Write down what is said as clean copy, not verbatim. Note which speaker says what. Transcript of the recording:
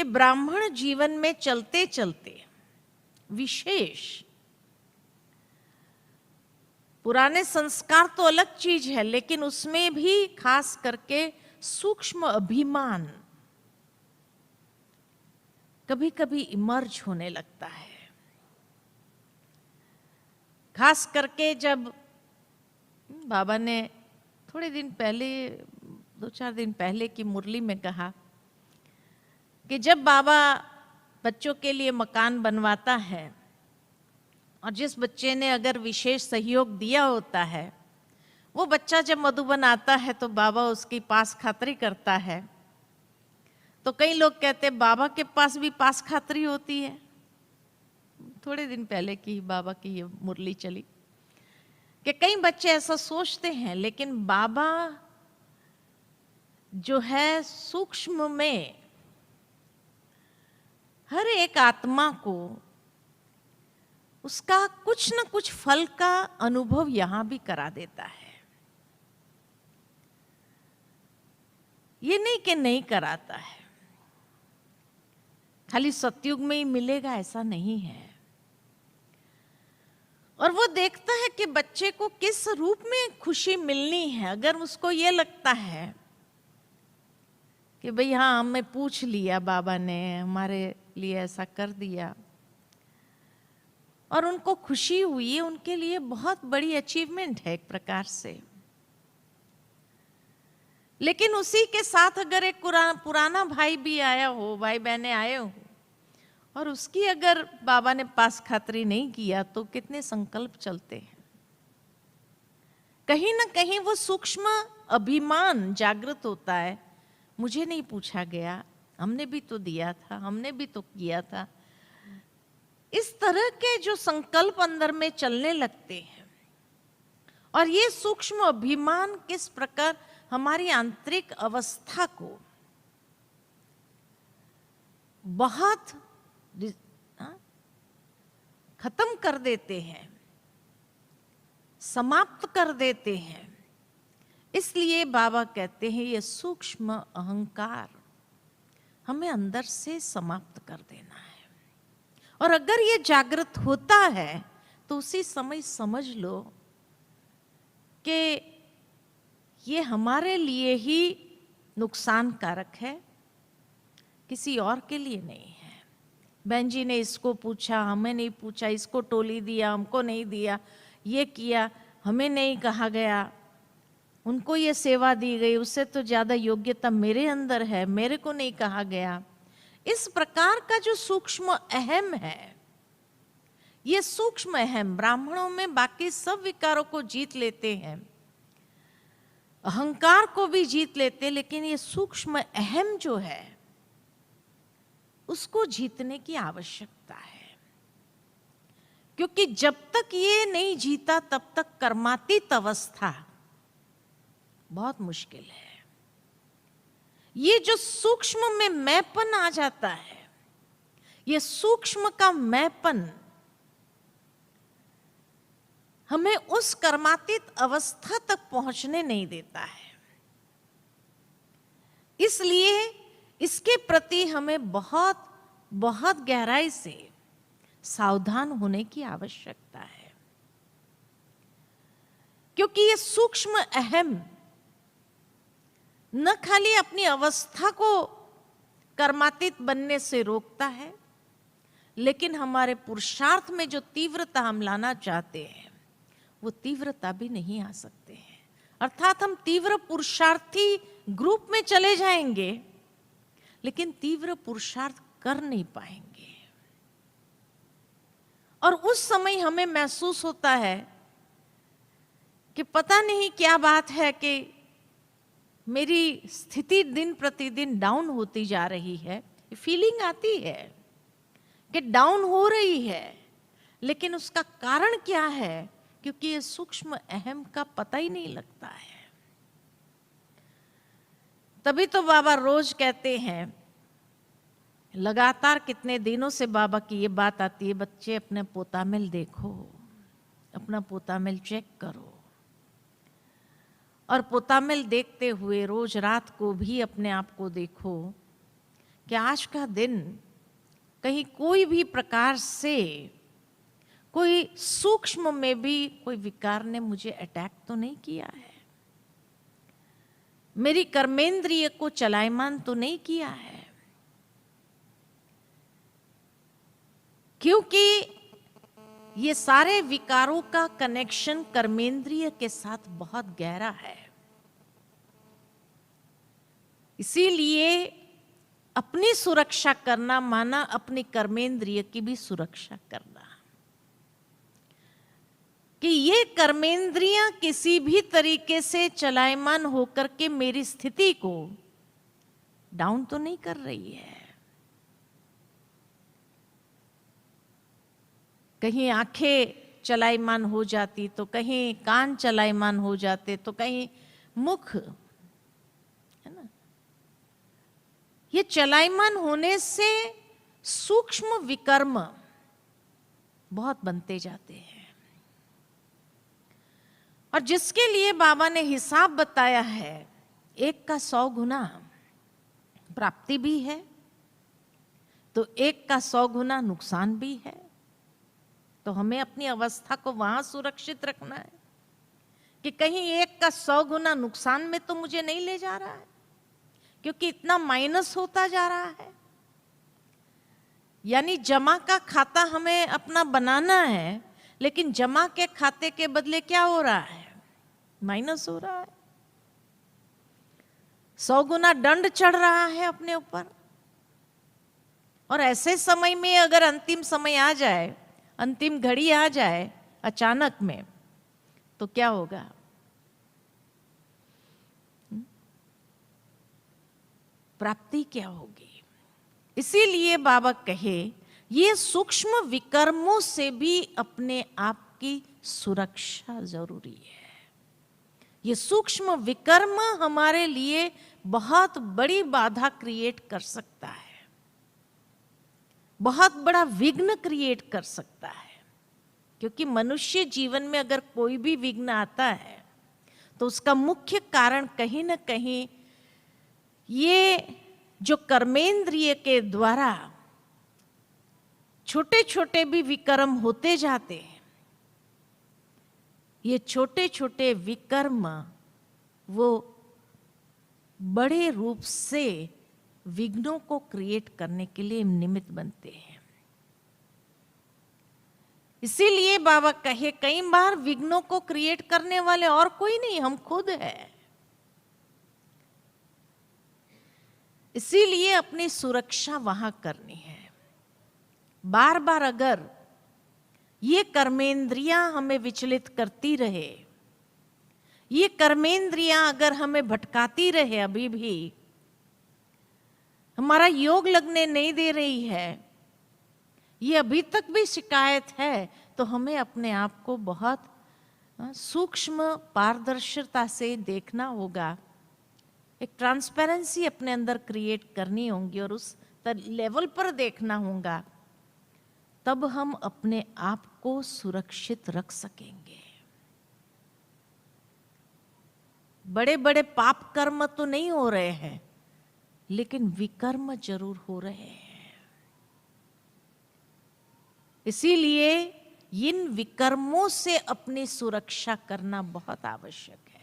Speaker 1: ब्राह्मण जीवन में चलते चलते विशेष, पुराने संस्कार तो अलग चीज है, लेकिन उसमें भी खास करके सूक्ष्म अभिमान कभी कभी इमर्ज होने लगता है। खास करके जब बाबा ने थोड़े दिन पहले, 2-4 दिन पहले की मुरली में कहा कि जब बाबा बच्चों के लिए मकान बनवाता है और जिस बच्चे ने अगर विशेष सहयोग दिया होता है, वो बच्चा जब मधुबन आता है तो बाबा उसकी पास खातरी करता है। तो कई लोग कहते हैं बाबा के पास भी पास खातरी होती है। थोड़े दिन पहले की बाबा की ये मुरली चली कि कई बच्चे ऐसा सोचते हैं, लेकिन बाबा जो है सूक्ष्म में हर एक आत्मा को उसका कुछ न कुछ फल का अनुभव यहां भी करा देता है। ये नहीं कि नहीं कराता है, खाली सतयुग में ही मिलेगा ऐसा नहीं है। और वो देखता है कि बच्चे को किस रूप में खुशी मिलनी है। अगर उसको ये लगता है कि भाई हाँ हमें पूछ लिया बाबा ने, हमारे लिए ऐसा कर दिया और उनको खुशी हुई, उनके लिए बहुत बड़ी अचीवमेंट है एक प्रकार से। लेकिन उसी के साथ अगर एक पुराना भाई भी आया हो, भाई बहनें आए हो, और उसकी अगर बाबा ने पास खातरी नहीं किया तो कितने संकल्प चलते हैं। कहीं ना कहीं वो सूक्ष्म अभिमान जागृत होता है, मुझे नहीं पूछा गया, हमने भी तो दिया था, हमने भी तो किया था। इस तरह के जो संकल्प अंदर में चलने लगते हैं, और ये सूक्ष्म अभिमान किस प्रकार हमारी आंतरिक अवस्था को बहुत खत्म कर देते हैं, समाप्त कर देते हैं। इसलिए बाबा कहते हैं ये सूक्ष्म अहंकार हमें अंदर से समाप्त कर देना है। और अगर ये जागृत होता है तो उसी समय समझ लो कि ये हमारे लिए ही नुकसानकारक है, किसी और के लिए नहीं है। बहन जी ने इसको पूछा, हमें नहीं पूछा, इसको टोली दिया, हमको नहीं दिया, ये किया, हमें नहीं कहा गया, उनको ये सेवा दी गई, उससे तो ज्यादा योग्यता मेरे अंदर है, मेरे को नहीं कहा गया। इस प्रकार का जो सूक्ष्म अहम है, ये सूक्ष्म अहम ब्राह्मणों में बाकी सब विकारों को जीत लेते हैं, अहंकार को भी जीत लेते, लेकिन ये सूक्ष्म अहम जो है उसको जीतने की आवश्यकता है। क्योंकि जब तक ये नहीं जीता तब तक कर्मातीत अवस्था बहुत मुश्किल है। ये जो सूक्ष्म में मैंपन आ जाता है, ये सूक्ष्म का मैंपन हमें उस कर्मातीत अवस्था तक पहुंचने नहीं देता है। इसलिए इसके प्रति हमें बहुत बहुत गहराई से सावधान होने की आवश्यकता है। क्योंकि ये सूक्ष्म अहम न खाली अपनी अवस्था को कर्मातीत बनने से रोकता है, लेकिन हमारे पुरुषार्थ में जो तीव्रता हम लाना चाहते हैं वो तीव्रता भी नहीं आ सकते हैं। अर्थात हम तीव्र पुरुषार्थी ग्रुप में चले जाएंगे लेकिन तीव्र पुरुषार्थ कर नहीं पाएंगे। और उस समय हमें महसूस होता है कि पता नहीं क्या बात है कि मेरी स्थिति दिन प्रतिदिन डाउन होती जा रही है। फीलिंग आती है कि डाउन हो रही है, लेकिन उसका कारण क्या है? क्योंकि ये सूक्ष्म अहम का पता ही नहीं लगता है। तभी तो बाबा रोज कहते हैं, लगातार कितने दिनों से बाबा की ये बात आती है, बच्चे अपने पोतामिल देखो, अपना पोतामिल चेक करो। और पोतामिल देखते हुए रोज रात को भी अपने आप को देखो कि आज का दिन कहीं कोई भी प्रकार से, कोई सूक्ष्म में भी कोई विकार ने मुझे अटैक तो नहीं किया है, मेरी कर्मेंद्रिय को चलायमान तो नहीं किया है। क्योंकि ये सारे विकारों का कनेक्शन कर्मेंद्रिय के साथ बहुत गहरा है। इसीलिए अपनी सुरक्षा करना माना अपनी कर्मेंद्रिय की भी सुरक्षा करना, कि ये कर्मेंद्रियां किसी भी तरीके से चलायमान होकर के मेरी स्थिति को डाउन तो नहीं कर रही है। कहीं आंखें चलायमान हो जाती तो कहीं कान चलायमान हो जाते तो कहीं मुख, है ना। ये चलायमान होने से सूक्ष्म विकर्म बहुत बनते जाते हैं, और जिसके लिए बाबा ने हिसाब बताया है, 1 का 100 गुना प्राप्ति भी है तो 1 का 100 गुना नुकसान भी है। तो हमें अपनी अवस्था को वहां सुरक्षित रखना है कि कहीं 1 का 100 गुना नुकसान में तो मुझे नहीं ले जा रहा है, क्योंकि इतना माइनस होता जा रहा है। यानी जमा का खाता हमें अपना बनाना है, लेकिन जमा के खाते के बदले क्या हो रहा है? माइनस हो रहा है। 100 गुना दंड चढ़ रहा है अपने ऊपर। और ऐसे समय में अगर अंतिम समय आ जाए, अंतिम घड़ी आ जाए अचानक में, तो क्या होगा? प्राप्ति क्या होगी? इसीलिए बाबा कहे ये सूक्ष्म विकर्मों से भी अपने आप की सुरक्षा जरूरी है। ये सूक्ष्म विकर्म हमारे लिए बहुत बड़ी बाधा क्रिएट कर सकता है, बहुत बड़ा विघ्न क्रिएट कर सकता है। क्योंकि मनुष्य जीवन में अगर कोई भी विघ्न आता है तो उसका मुख्य कारण कहीं ना कहीं ये जो कर्मेंद्रिय के द्वारा छोटे छोटे भी विकर्म होते जाते हैं, ये छोटे छोटे विकर्म वो बड़े रूप से विघ्नों को क्रिएट करने के लिए निमित्त बनते हैं। इसीलिए बाबा कहे कई बार विघ्नों को क्रिएट करने वाले और कोई नहीं, हम खुद हैं। इसीलिए अपनी सुरक्षा वहां करनी है। बार बार अगर ये कर्मेंद्रियां हमें विचलित करती रहे, ये कर्मेंद्रियां अगर हमें भटकाती रहे, अभी भी हमारा योग लगने नहीं दे रही है, ये अभी तक भी शिकायत है, तो हमें अपने आप को बहुत सूक्ष्म पारदर्शिता से देखना होगा। एक ट्रांसपेरेंसी अपने अंदर क्रिएट करनी होगी और उस लेवल पर देखना होगा, तब हम अपने आप को सुरक्षित रख सकेंगे। बड़े बड़े पाप कर्म तो नहीं हो रहे हैं, लेकिन विकर्म जरूर हो रहे हैं। इसीलिए इन विकर्मों से अपनी सुरक्षा करना बहुत आवश्यक है।